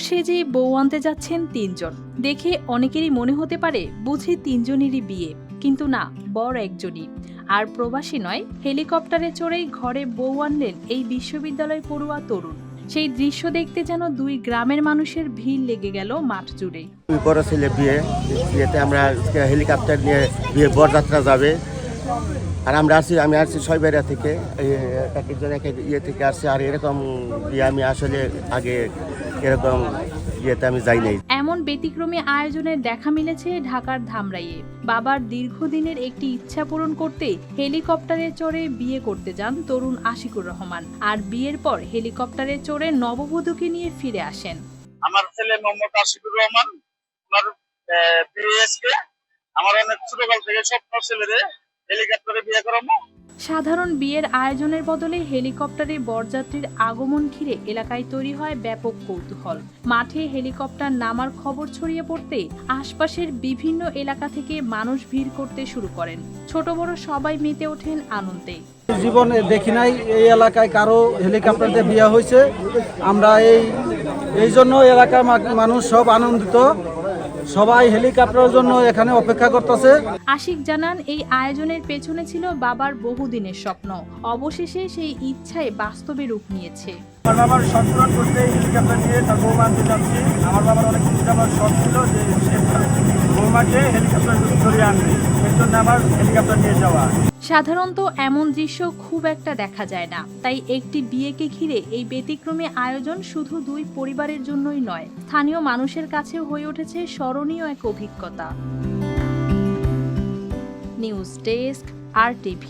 সেজে বউ আনতে যাচ্ছেন তিনজন। দেখে অনেকেরই মনে হতে পারে বুঝি তিনজনেরই বিয়ে, কিন্তু না, বর একজনই। আর প্রবাসী নয়, হেলিকপ্টারে চড়েই ঘরে বউ আনলেন এই বিশ্ববিদ্যালয় পড়ুয়া তরুণ। সেই দৃশ্য দেখতে যেন দুই গ্রামের মানুষের ভিড় লেগে গেল মাঠ জুড়ে। বড় ছেলে বিয়েতে আমরা হেলিকপ্টার নিয়ে বিয়ে বরযাত্রা যাবে। আর আমি আসছি ছয়বেড়া থেকে, এক একজন এক এক ইয়ে থেকে আসছে। আর এরকম বিয়ে আমি আসলে আগে এরকম ইয়েতে আমি যাই নাই। এমন ব্যতিক্রমী আয়োজনের দেখা মিলেছে ঢাকার ধামরাইয়ে। বাবার দীর্ঘদিনের একটি ইচ্ছা পূরণ করতে হেলিকপ্টারে চড়ে বিয়ে করতে যান তরুণ আশিকুর রহমান। আর বিয়ের পর হেলিকপ্টারে চড়ে নববধূকে নিয়ে ফিরে আসেন। আমার ছেলে মোহাম্মদ আশিকুর রহমান, আমার বিএসকে আমার অনেক ছোটকাল থেকে স্বপ্ন ছেলেরে হেলিকপ্টারে বিয়ে করাবো। সাধারণ বিয়ের আয়োজনের বদলে হেলিকপ্টারে বরযাত্রীর আগমন ঘিরে এলাকায় তৈরি হয় ব্যাপক কৌতূহল। মাঠে হেলিকপ্টার নামার খবর ছড়িয়ে পড়তে আশপাশের বিভিন্ন এলাকা থেকে মানুষ ভিড় করতে শুরু করেন। ছোট বড় সবাই মেতে ওঠেন আনন্দে। জীবনে দেখি নাই এই এলাকায় কারো হেলিকপ্টার দিয়ে বিয়ে হয়েছে। আমরা এই জন্য এলাকার মানুষ সব আনন্দিত, সবাই হেলিকপ্টারের জন্য এখানে অপেক্ষা করতেছে। আশিক জানান, এই আয়োজনের পেছনে ছিল বাবার বহুদিনের স্বপ্ন। অবশেষে সেই ইচ্ছায় বাস্তবে রূপ নিয়েছে। আমার বাবার শখ পূরণ করতে হেলিকপ্টার নিয়ে তার বৌমা আনতে যাচ্ছি। আমার বাবার অনেক কিছু আমার শখ ছিল যে সে বৌমাকে হেলিকপ্টার ধরিয়ে আনবে, এর জন্য আমার হেলিকপ্টার নিয়ে যাওয়া। সাধারণত এমন দৃশ্য খুব একটা দেখা যায় না, তাই একটি বিয়েকে ঘিরে এই ব্যতিক্রমী আয়োজন শুধু দুই পরিবারের জন্যই নয়, স্থানীয় মানুষের কাছেও হয়ে উঠেছে স্মরণীয় এক অভিজ্ঞতা। News desk, RTV।